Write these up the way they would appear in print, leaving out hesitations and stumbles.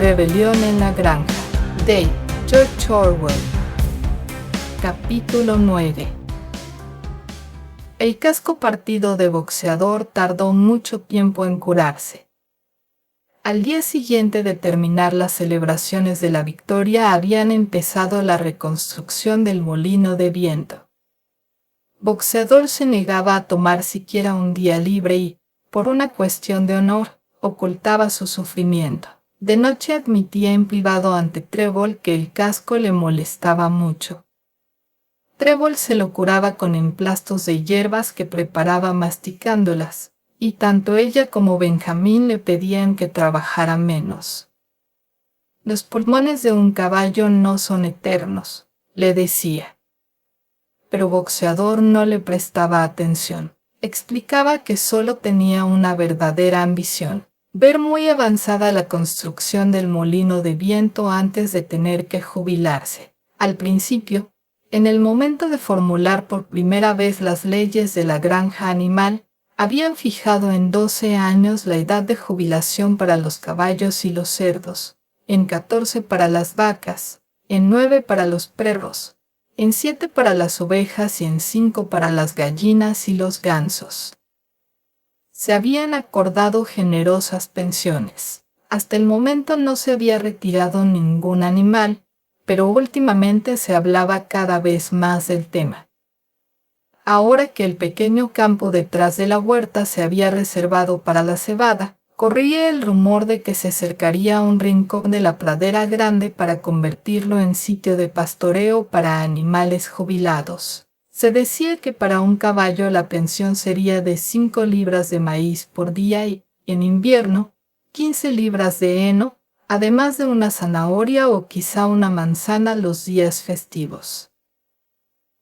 Rebelión en la granja, de George Orwell. Capítulo 9. El casco partido de boxeador tardó mucho tiempo en curarse. Al día siguiente de terminar las celebraciones de la victoria habían empezado la reconstrucción del molino de viento. Boxeador se negaba a tomar siquiera un día libre y, por una cuestión de honor, ocultaba su sufrimiento. De noche admitía en privado ante Trébol que el casco le molestaba mucho. Trébol se lo curaba con emplastos de hierbas que preparaba masticándolas, y tanto ella como Benjamín le pedían que trabajara menos. Los pulmones de un caballo no son eternos, le decía. Pero Boxeador no le prestaba atención. Explicaba que solo tenía una verdadera ambición: ver muy avanzada la construcción del molino de viento antes de tener que jubilarse. Al principio, en el momento de formular por primera vez las leyes de la granja animal, habían fijado en 12 años la edad de jubilación para los caballos y los cerdos, en 14 para las vacas, en 9 para los perros, en 7 para las ovejas y en 5 para las gallinas y los gansos. Se habían acordado generosas pensiones. Hasta el momento no se había retirado ningún animal, pero últimamente se hablaba cada vez más del tema. Ahora que el pequeño campo detrás de la huerta se había reservado para la cebada, corría el rumor de que se cercaría un rincón de la pradera grande para convertirlo en sitio de pastoreo para animales jubilados. Se decía que para un caballo la pensión sería de 5 libras de maíz por día y, en invierno, 15 libras de heno, además de una zanahoria o quizá una manzana los días festivos.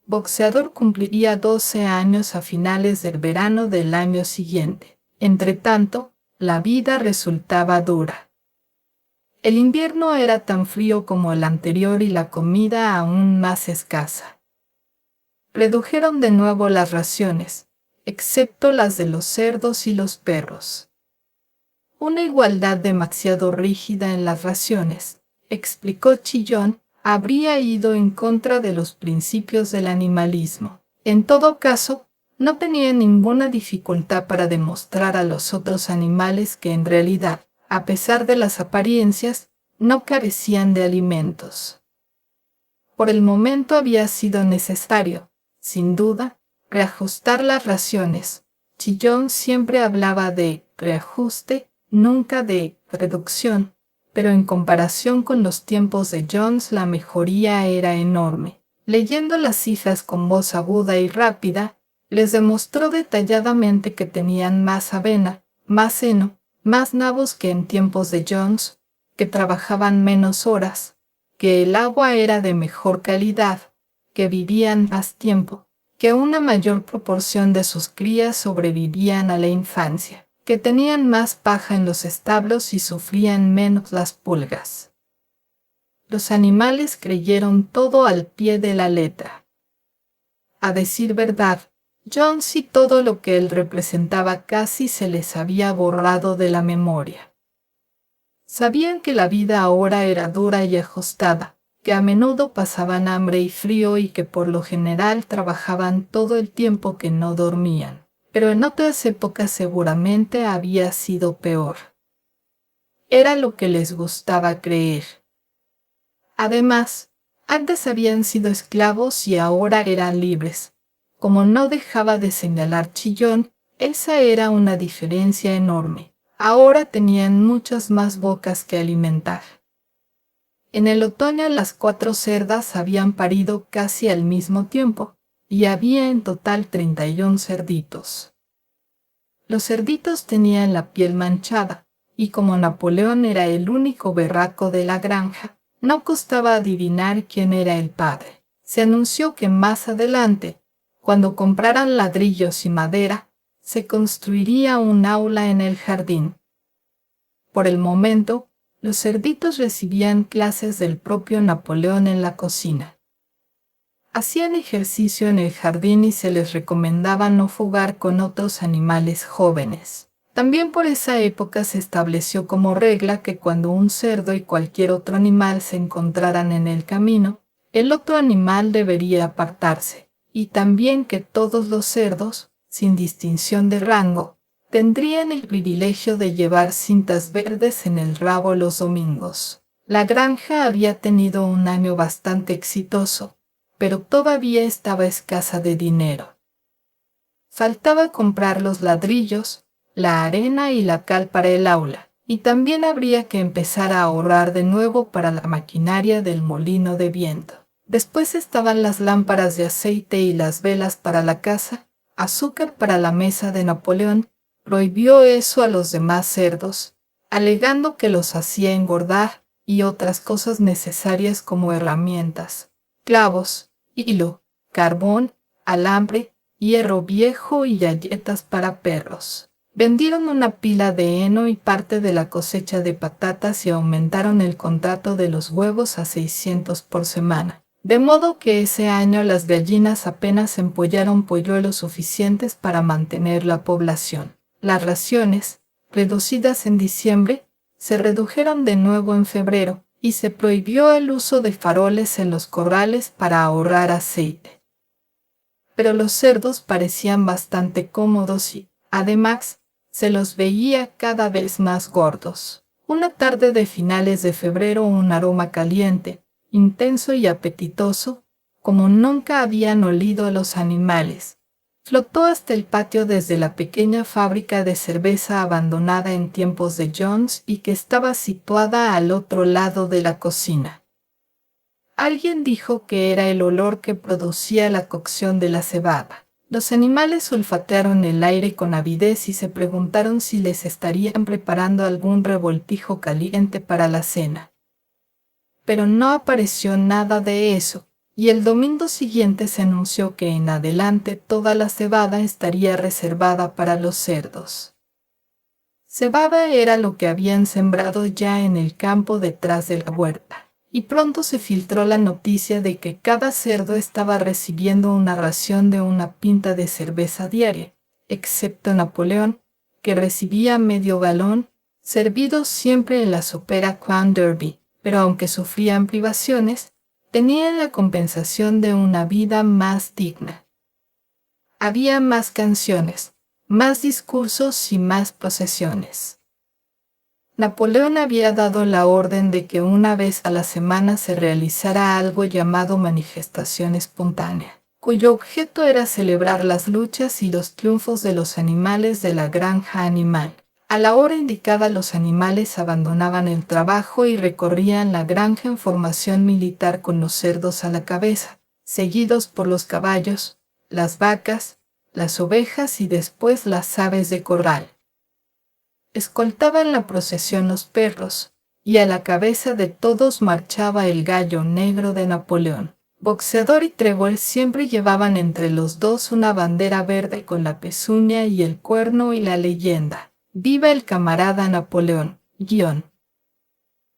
Boxeador cumpliría 12 años a finales del verano del año siguiente. Entretanto, la vida resultaba dura. El invierno era tan frío como el anterior y la comida aún más escasa. Redujeron de nuevo las raciones, excepto las de los cerdos y los perros. Una igualdad demasiado rígida en las raciones, explicó Chillón, habría ido en contra de los principios del animalismo. En todo caso, no tenía ninguna dificultad para demostrar a los otros animales que en realidad, a pesar de las apariencias, no carecían de alimentos. Por el momento había sido necesario, sin duda, reajustar las raciones. Chillón siempre hablaba de reajuste, nunca de reducción, pero en comparación con los tiempos de Jones la mejoría era enorme. Leyendo las cifras con voz aguda y rápida, les demostró detalladamente que tenían más avena, más heno, más nabos que en tiempos de Jones, que trabajaban menos horas, que el agua era de mejor calidad, que vivían más tiempo, que una mayor proporción de sus crías sobrevivían a la infancia, que tenían más paja en los establos y sufrían menos las pulgas. Los animales creyeron todo al pie de la letra. A decir verdad, Jones y todo lo que él representaba casi se les había borrado de la memoria. Sabían que la vida ahora era dura y ajustada, que a menudo pasaban hambre y frío y que por lo general trabajaban todo el tiempo que no dormían. Pero en otras épocas seguramente había sido peor. Era lo que les gustaba creer. Además, antes habían sido esclavos y ahora eran libres. Como no dejaba de señalar Chillón, esa era una diferencia enorme. Ahora tenían muchas más bocas que alimentar. En el otoño las 4 cerdas habían parido casi al mismo tiempo, y había en total 31 cerditos. Los cerditos tenían la piel manchada, y como Napoleón era el único berraco de la granja, no costaba adivinar quién era el padre. Se anunció que más adelante, cuando compraran ladrillos y madera, se construiría un aula en el jardín. Por el momento, los cerditos recibían clases del propio Napoleón en la cocina. Hacían ejercicio en el jardín y se les recomendaba no jugar con otros animales jóvenes. También por esa época se estableció como regla que cuando un cerdo y cualquier otro animal se encontraran en el camino, el otro animal debería apartarse, y también que todos los cerdos, sin distinción de rango, tendrían el privilegio de llevar cintas verdes en el rabo los domingos. La granja había tenido un año bastante exitoso, pero todavía estaba escasa de dinero. Faltaba comprar los ladrillos, la arena y la cal para el aula, y también habría que empezar a ahorrar de nuevo para la maquinaria del molino de viento. Después estaban las lámparas de aceite y las velas para la casa, azúcar para la mesa de Napoleón. Prohibió eso a los demás cerdos, alegando que los hacía engordar, y otras cosas necesarias como herramientas, clavos, hilo, carbón, alambre, hierro viejo y galletas para perros. Vendieron una pila de heno y parte de la cosecha de patatas y aumentaron el contrato de los huevos a 600 por semana. De modo que ese año las gallinas apenas empollaron polluelos suficientes para mantener la población. Las raciones, reducidas en diciembre, se redujeron de nuevo en febrero, y se prohibió el uso de faroles en los corrales para ahorrar aceite. Pero los cerdos parecían bastante cómodos y, además, se los veía cada vez más gordos. Una tarde de finales de febrero un aroma caliente, intenso y apetitoso, como nunca habían olido a los animales, flotó hasta el patio desde la pequeña fábrica de cerveza abandonada en tiempos de Jones y que estaba situada al otro lado de la cocina. Alguien dijo que era el olor que producía la cocción de la cebada. Los animales olfatearon el aire con avidez y se preguntaron si les estarían preparando algún revoltijo caliente para la cena. Pero no apareció nada de eso, y el domingo siguiente se anunció que en adelante toda la cebada estaría reservada para los cerdos. Cebada era lo que habían sembrado ya en el campo detrás de la huerta, y pronto se filtró la noticia de que cada cerdo estaba recibiendo una ración de una pinta de cerveza diaria, excepto Napoleón, que recibía medio galón, servido siempre en la sopera Crown Derby, pero aunque sufrían privaciones, tenían la compensación de una vida más digna. Había más canciones, más discursos y más procesiones. Napoleón había dado la orden de que una vez a la semana se realizara algo llamado manifestación espontánea, cuyo objeto era celebrar las luchas y los triunfos de los animales de la granja animal. A la hora indicada los animales abandonaban el trabajo y recorrían la granja en formación militar con los cerdos a la cabeza, seguidos por los caballos, las vacas, las ovejas y después las aves de corral. Escoltaban la procesión los perros, y a la cabeza de todos marchaba el gallo negro de Napoleón. Boxeador y Trébol siempre llevaban entre los dos una bandera verde con la pezuña y el cuerno y la leyenda: «Viva el camarada Napoleón».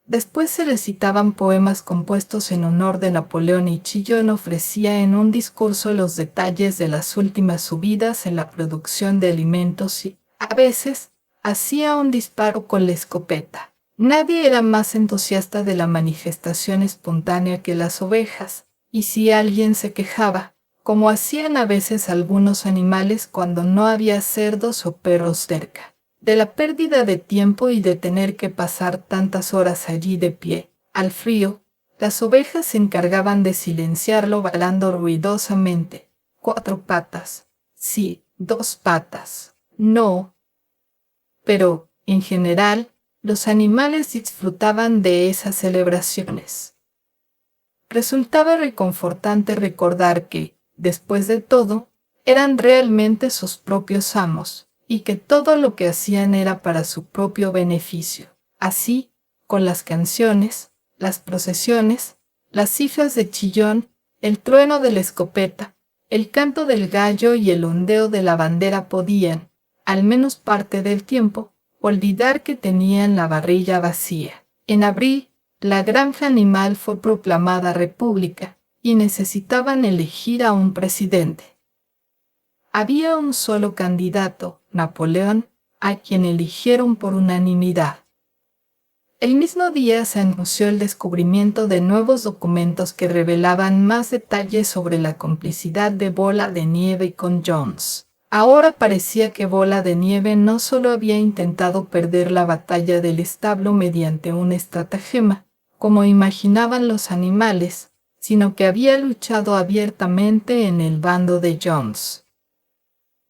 Después se recitaban poemas compuestos en honor de Napoleón y Chillon ofrecía en un discurso los detalles de las últimas subidas en la producción de alimentos y, a veces, hacía un disparo con la escopeta. Nadie era más entusiasta de la manifestación espontánea que las ovejas, y si alguien se quejaba, como hacían a veces algunos animales cuando no había cerdos o perros cerca, de la pérdida de tiempo y de tener que pasar tantas horas allí de pie, al frío, las ovejas se encargaban de silenciarlo balando ruidosamente: «4 patas, sí, 2 patas, no». Pero, en general, los animales disfrutaban de esas celebraciones. Resultaba reconfortante recordar que, después de todo, eran realmente sus propios amos, y que todo lo que hacían era para su propio beneficio. Así, con las canciones, las procesiones, las cifras de Chillon, el trueno de la escopeta, el canto del gallo y el ondeo de la bandera podían, al menos parte del tiempo, olvidar que tenían la barriga vacía. En abril, la granja animal fue proclamada república y necesitaban elegir a un presidente. Había un solo candidato, Napoleón, a quien eligieron por unanimidad. El mismo día se anunció el descubrimiento de nuevos documentos que revelaban más detalles sobre la complicidad de Bola de Nieve con Jones. Ahora parecía que Bola de Nieve no solo había intentado perder la batalla del establo mediante un estratagema, como imaginaban los animales, sino que había luchado abiertamente en el bando de Jones.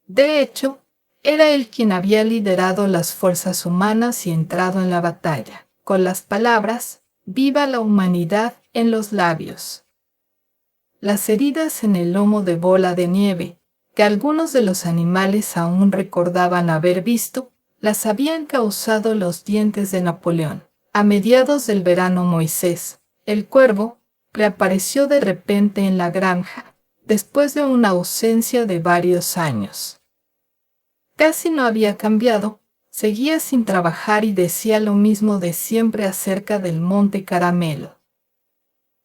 De hecho, era él quien había liderado las fuerzas humanas y entrado en la batalla, con las palabras «Viva la humanidad» en los labios. Las heridas en el lomo de Bola de Nieve, que algunos de los animales aún recordaban haber visto, las habían causado los dientes de Napoleón. A mediados del verano Moisés, el cuervo, reapareció de repente en la granja, después de una ausencia de varios años. Casi no había cambiado, seguía sin trabajar y decía lo mismo de siempre acerca del Monte Caramelo.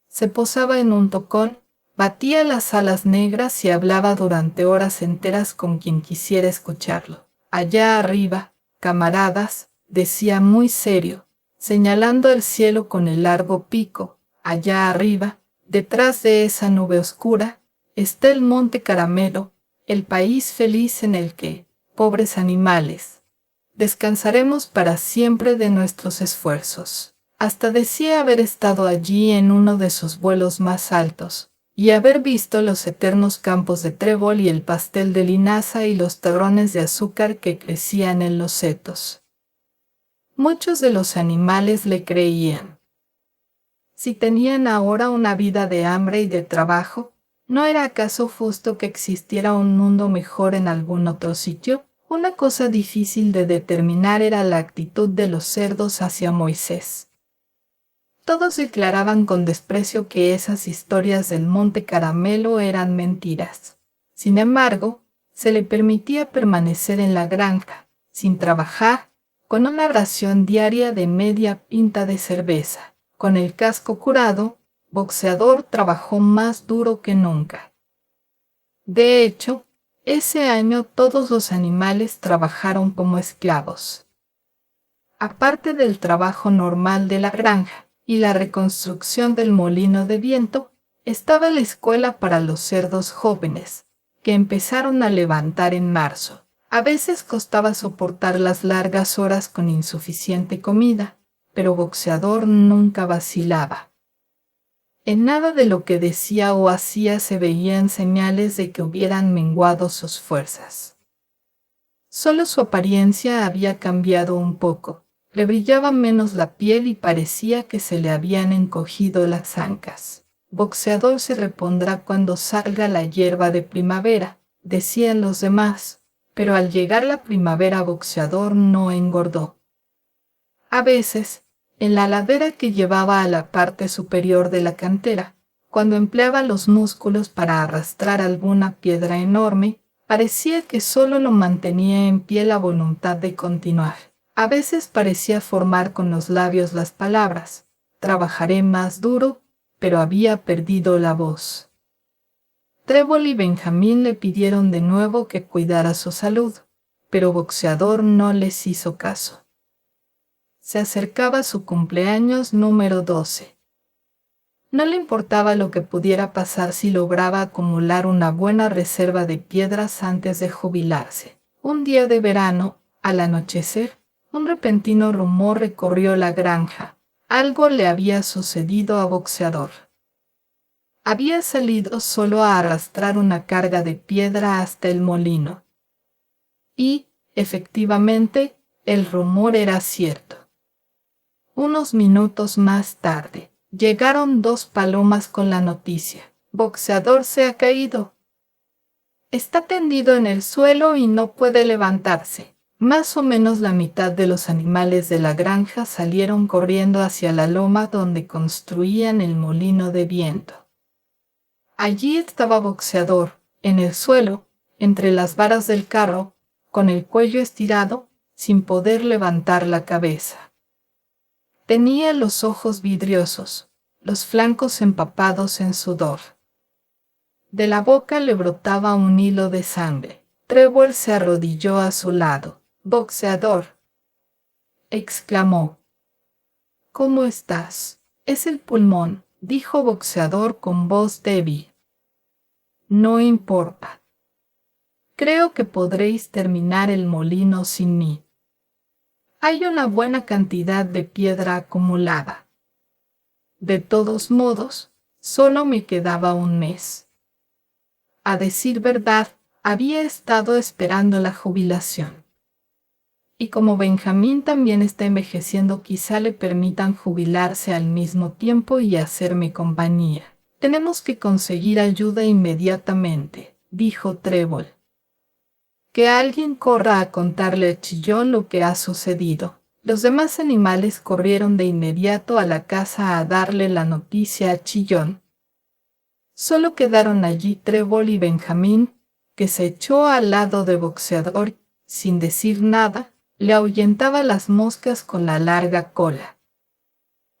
Se posaba en un tocón, batía las alas negras y hablaba durante horas enteras con quien quisiera escucharlo. Allá arriba, camaradas, decía muy serio, señalando el cielo con el largo pico, allá arriba, detrás de esa nube oscura, está el Monte Caramelo, el país feliz en el que, pobres animales, descansaremos para siempre de nuestros esfuerzos. Hasta decía haber estado allí en uno de sus vuelos más altos, y haber visto los eternos campos de trébol y el pastel de linaza y los terrones de azúcar que crecían en los setos. Muchos de los animales le creían. Si tenían ahora una vida de hambre y de trabajo, ¿no era acaso justo que existiera un mundo mejor en algún otro sitio? Una cosa difícil de determinar era la actitud de los cerdos hacia Moisés. Todos declaraban con desprecio que esas historias del Monte Caramelo eran mentiras. Sin embargo, se le permitía permanecer en la granja, sin trabajar, con una ración diaria de media pinta de cerveza. Con el casco curado, Boxeador trabajó más duro que nunca. De hecho, ese año todos los animales trabajaron como esclavos. Aparte del trabajo normal de la granja y la reconstrucción del molino de viento, estaba la escuela para los cerdos jóvenes, que empezaron a levantar en marzo. A veces costaba soportar las largas horas con insuficiente comida, pero Boxeador nunca vacilaba. En nada de lo que decía o hacía se veían señales de que hubieran menguado sus fuerzas. Solo su apariencia había cambiado un poco. Le brillaba menos la piel y parecía que se le habían encogido las ancas. Boxeador se repondrá cuando salga la hierba de primavera, decían los demás, pero al llegar la primavera Boxeador no engordó. A veces, en la ladera que llevaba a la parte superior de la cantera, cuando empleaba los músculos para arrastrar alguna piedra enorme, parecía que solo lo mantenía en pie la voluntad de continuar. A veces parecía formar con los labios las palabras, trabajaré más duro, pero había perdido la voz. Trébol y Benjamín le pidieron de nuevo que cuidara su salud, pero Boxeador no les hizo caso. Se acercaba su cumpleaños número 12. No le importaba lo que pudiera pasar si lograba acumular una buena reserva de piedras antes de jubilarse. Un día de verano, al anochecer, un repentino rumor recorrió la granja. Algo le había sucedido a Boxeador. Había salido solo a arrastrar una carga de piedra hasta el molino. Y, efectivamente, el rumor era cierto. Unos minutos más tarde, llegaron 2 palomas con la noticia. Boxeador se ha caído. Está tendido en el suelo y no puede levantarse. Más o menos la mitad de los animales de la granja salieron corriendo hacia la loma donde construían el molino de viento. Allí estaba Boxeador, en el suelo, entre las varas del carro, con el cuello estirado, sin poder levantar la cabeza. Tenía los ojos vidriosos, los flancos empapados en sudor. De la boca le brotaba un hilo de sangre. Trébol se arrodilló a su lado. Boxeador, exclamó. ¿Cómo estás? Es el pulmón, dijo Boxeador con voz débil. No importa. Creo que podréis terminar el molino sin mí. Hay una buena cantidad de piedra acumulada. De todos modos, solo me quedaba un mes. A decir verdad, había estado esperando la jubilación. Y como Benjamín también está envejeciendo, quizá le permitan jubilarse al mismo tiempo y hacerme compañía. Tenemos que conseguir ayuda inmediatamente, dijo Trébol. Que alguien corra a contarle a Chillón lo que ha sucedido. Los demás animales corrieron de inmediato a la casa a darle la noticia a Chillón. Solo quedaron allí Trébol y Benjamín, que se echó al lado de Boxeador, sin decir nada, le ahuyentaba las moscas con la larga cola.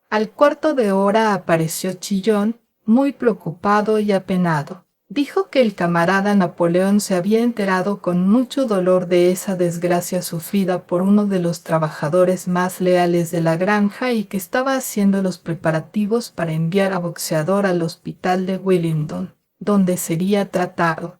Al cuarto de hora apareció Chillón, muy preocupado y apenado. Dijo que el camarada Napoleón se había enterado con mucho dolor de esa desgracia sufrida por uno de los trabajadores más leales de la granja y que estaba haciendo los preparativos para enviar a Boxeador al hospital de Willingdon, donde sería tratado.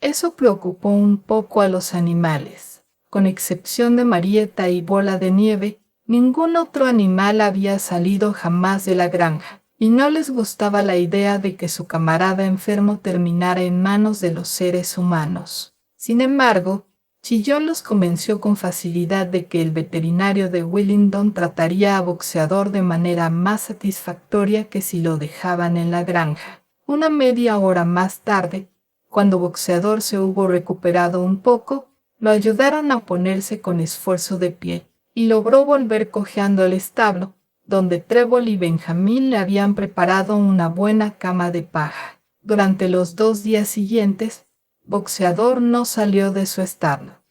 Eso preocupó un poco a los animales. Con excepción de Marieta y Bola de Nieve, ningún otro animal había salido jamás de la granja, y no les gustaba la idea de que su camarada enfermo terminara en manos de los seres humanos. Sin embargo, Chillón los convenció con facilidad de que el veterinario de Willingdon trataría a Boxeador de manera más satisfactoria que si lo dejaban en la granja. Una media hora más tarde, cuando Boxeador se hubo recuperado un poco, lo ayudaron a ponerse con esfuerzo de pie, y logró volver cojeando al establo, donde Trébol y Benjamín le habían preparado una buena cama de paja. Durante los 2 días siguientes, Boxeador no salió de su establo.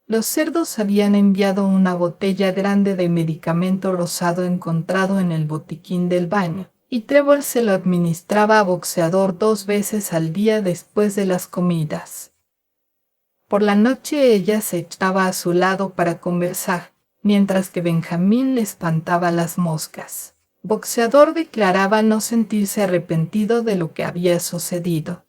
Los cerdos habían enviado una botella grande de medicamento rosado encontrado en el botiquín del baño, y Trébol se lo administraba a Boxeador 2 veces al día después de las comidas. Por la noche ella se echaba a su lado para conversar, mientras que Benjamín le espantaba las moscas. Boxeador declaraba no sentirse arrepentido de lo que había sucedido.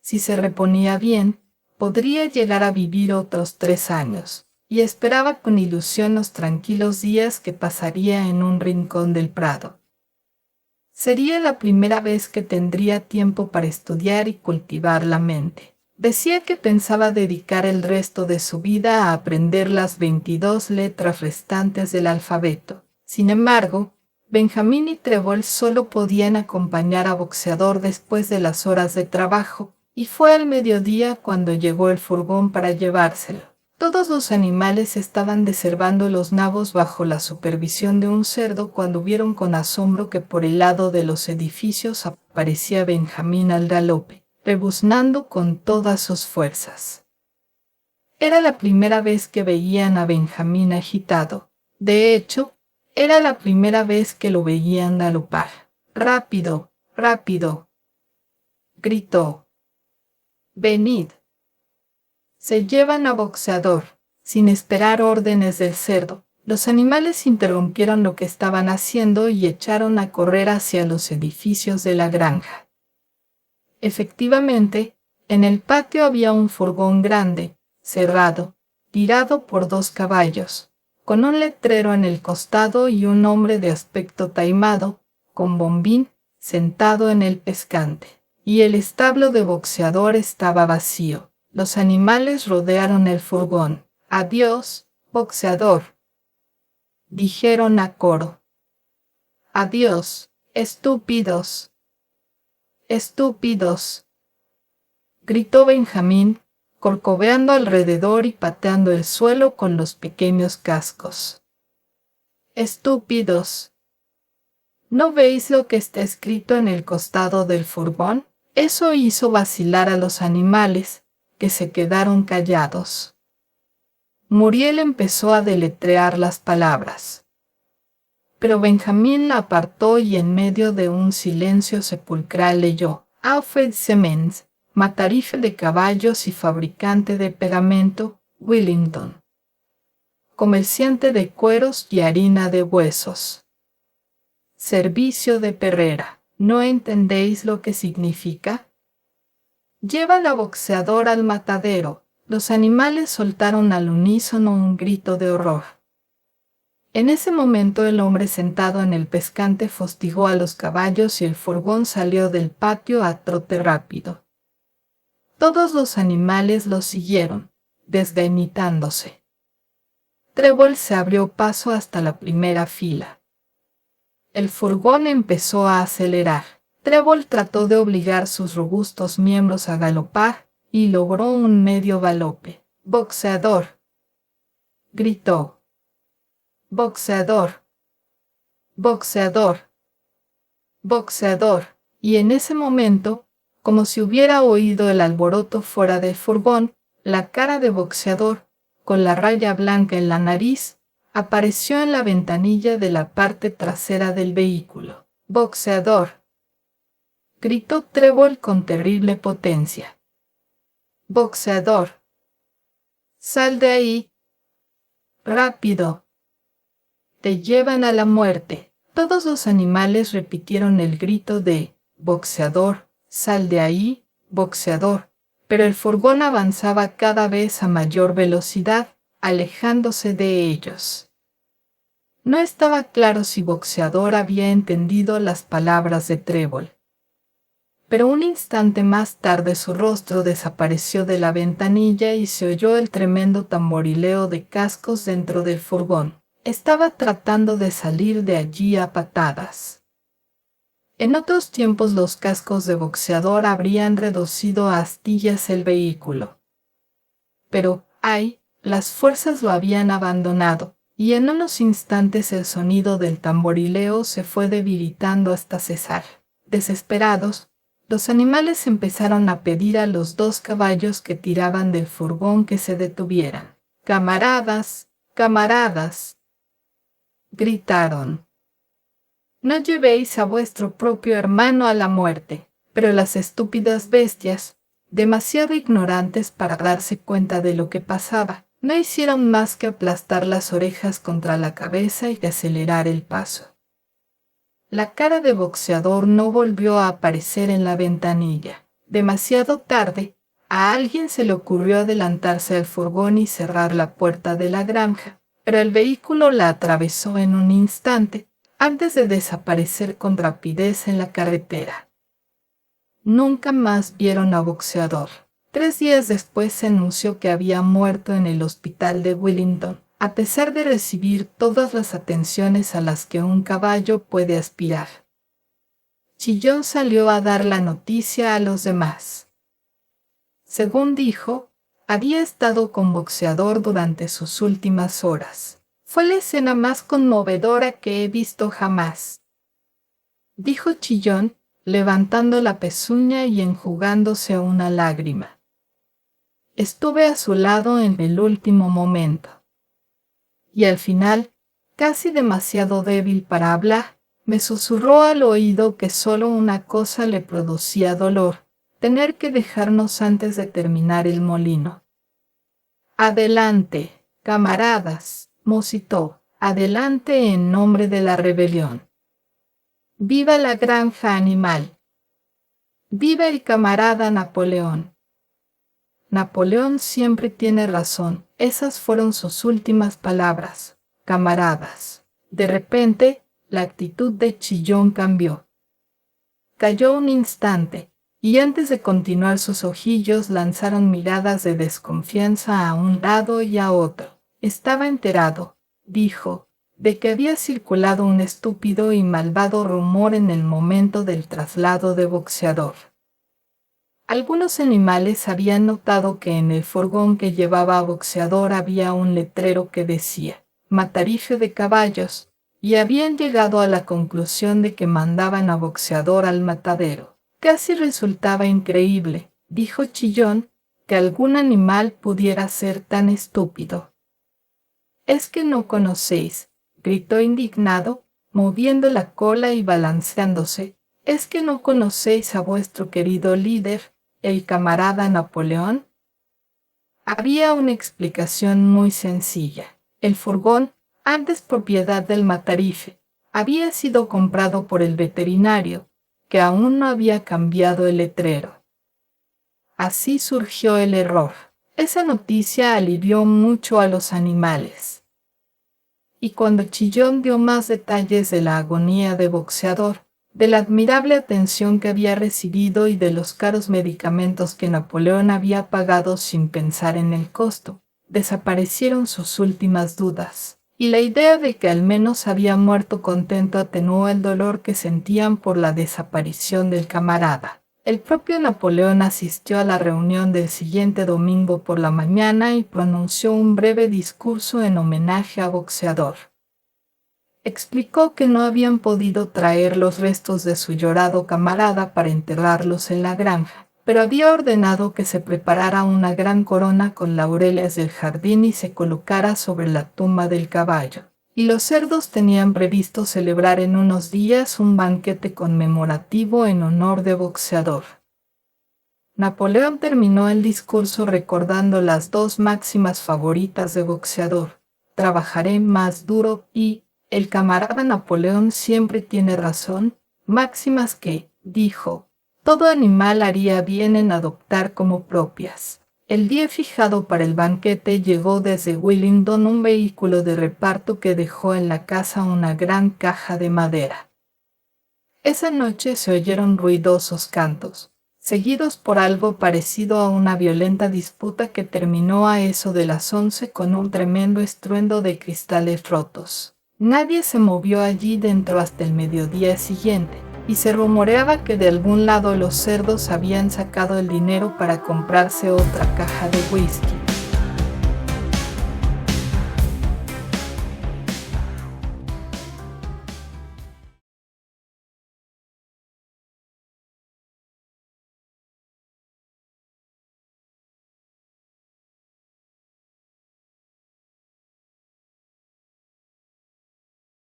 Si se reponía bien, podría llegar a vivir otros 3 años, y esperaba con ilusión los tranquilos días que pasaría en un rincón del prado. Sería la primera vez que tendría tiempo para estudiar y cultivar la mente. Decía que pensaba dedicar el resto de su vida a aprender las 22 letras restantes del alfabeto. Sin embargo, Benjamín y Trébol solo podían acompañar a Boxeador después de las horas de trabajo, y fue al mediodía cuando llegó el furgón para llevárselo. Todos los animales estaban deshervando los nabos bajo la supervisión de un cerdo cuando vieron con asombro que por el lado de los edificios aparecía Benjamín al galope, rebuznando con todas sus fuerzas. Era la primera vez que veían a Benjamín agitado. De hecho, era la primera vez que lo veían galopar. ¡Rápido, rápido!, gritó. «Venid». Se llevan a Boxeador. Sin esperar órdenes del cerdo, los animales interrumpieron lo que estaban haciendo y echaron a correr hacia los edificios de la granja. Efectivamente, en el patio había un furgón grande, cerrado, tirado por 2 caballos, con un letrero en el costado y un hombre de aspecto taimado, con bombín, sentado en el pescante. Y el establo de Boxeador estaba vacío. Los animales rodearon el furgón. «Adiós, Boxeador», dijeron a coro. «Adiós, estúpidos». «Estúpidos», gritó Benjamín, corcoveando alrededor y pateando el suelo con los pequeños cascos. «Estúpidos. ¿No veis lo que está escrito en el costado del furgón?». Eso hizo vacilar a los animales, que se quedaron callados. Muriel empezó a deletrear las palabras. Pero Benjamín la apartó y en medio de un silencio sepulcral leyó: «Alfred Siemens, matarife de caballos y fabricante de pegamento, Wellington. Comerciante de cueros y harina de huesos. Servicio de perrera. ¿No entendéis lo que significa? Lleva la boxeadora al matadero. Los animales soltaron al unísono un grito de horror. En ese momento el hombre sentado en el pescante fustigó a los caballos y el furgón salió del patio a trote rápido. Todos los animales lo siguieron, desgañitándose. Trébol se abrió paso hasta la primera fila. El furgón empezó a acelerar. Trébol trató de obligar sus robustos miembros a galopar y logró un medio galope. ¡Boxeador!, gritó. ¡Boxeador! ¡Boxeador! ¡Boxeador! Y en ese momento, como si hubiera oído el alboroto fuera del furgón, la cara de boxeador, con la raya blanca en la nariz, apareció en la ventanilla de la parte trasera del vehículo. ¡Boxeador!, gritó Trébol con terrible potencia. ¡Boxeador! ¡Sal de ahí! ¡Rápido! ¡Te llevan a la muerte! Todos los animales repitieron el grito de «Boxeador, sal de ahí, boxeador», pero el furgón avanzaba cada vez a mayor velocidad, alejándose de ellos. No estaba claro si Boxeador había entendido las palabras de Trébol. Pero un instante más tarde su rostro desapareció de la ventanilla y se oyó el tremendo tamborileo de cascos dentro del furgón. Estaba tratando de salir de allí a patadas. En otros tiempos los cascos de boxeador habrían reducido a astillas el vehículo. Pero, ¡ay!, las fuerzas lo habían abandonado, y en unos instantes el sonido del tamborileo se fue debilitando hasta cesar. Desesperados, los animales empezaron a pedir a los dos caballos que tiraban del furgón que se detuvieran. «¡Camaradas! ¡Camaradas!», gritaron. «No llevéis a vuestro propio hermano a la muerte». Pero las estúpidas bestias, demasiado ignorantes para darse cuenta de lo que pasaba, no hicieron más que aplastar las orejas contra la cabeza y acelerar el paso. La cara de Boxeador no volvió a aparecer en la ventanilla. Demasiado tarde, a alguien se le ocurrió adelantarse al furgón y cerrar la puerta de la granja, pero el vehículo la atravesó en un instante, antes de desaparecer con rapidez en la carretera. Nunca más vieron a Boxeador. 3 días después se anunció que había muerto en el hospital de Wellington, a pesar de recibir todas las atenciones a las que un caballo puede aspirar. Chillón salió a dar la noticia a los demás. Según dijo, había estado con Boxeador durante sus últimas horas. «Fue la escena más conmovedora que he visto jamás», dijo Chillón, levantando la pezuña y enjugándose una lágrima. «Estuve a su lado en el último momento. Y al final, casi demasiado débil para hablar, me susurró al oído que solo una cosa le producía dolor: tener que dejarnos antes de terminar el molino. Adelante, camaradas», musitó, «adelante en nombre de la rebelión. ¡Viva la granja animal! ¡Viva el camarada Napoleón! Napoleón siempre tiene razón». Esas fueron sus últimas palabras. «Camaradas». De repente, la actitud de Chillón cambió. Calló un instante, y antes de continuar sus ojillos lanzaron miradas de desconfianza a un lado y a otro. «Estaba enterado», dijo, «de que había circulado un estúpido y malvado rumor en el momento del traslado de Boxeador. Algunos animales habían notado que en el furgón que llevaba a Boxeador había un letrero que decía «Matarife de caballos», y habían llegado a la conclusión de que mandaban a Boxeador al matadero. «Casi resultaba increíble», dijo Chillón, «que algún animal pudiera ser tan estúpido». «Es que no conocéis», gritó indignado, moviendo la cola y balanceándose, «es que no conocéis a vuestro querido líder, el camarada Napoleón». Había una explicación muy sencilla. El furgón, antes propiedad del Matarife, había sido comprado por el veterinario, que aún no había cambiado el letrero. Así surgió el error. Esa noticia alivió mucho a los animales. Y cuando Chillón dio más detalles de la agonía de Boxeador, de la admirable atención que había recibido y de los caros medicamentos que Napoleón había pagado sin pensar en el costo, desaparecieron sus últimas dudas, y la idea de que al menos había muerto contento atenuó el dolor que sentían por la desaparición del camarada. El propio Napoleón asistió a la reunión del siguiente domingo por la mañana y pronunció un breve discurso en homenaje a Boxeador. Explicó que no habían podido traer los restos de su llorado camarada para enterrarlos en la granja, pero había ordenado que se preparara una gran corona con laureles del jardín y se colocara sobre la tumba del caballo, y los cerdos tenían previsto celebrar en unos días un banquete conmemorativo en honor de Boxeador. Napoleón terminó el discurso recordando las dos máximas favoritas de Boxeador: trabajaré más duro y el camarada Napoleón siempre tiene razón, máximas que, dijo, todo animal haría bien en adoptar como propias. El día fijado para el banquete llegó desde Wellington un vehículo de reparto que dejó en la casa una gran caja de madera. Esa noche se oyeron ruidosos cantos, seguidos por algo parecido a una violenta disputa que terminó a eso de las 11 con un tremendo estruendo de cristales rotos. Nadie se movió allí dentro hasta el mediodía siguiente, y se rumoreaba que de algún lado los cerdos habían sacado el dinero para comprarse otra caja de whisky.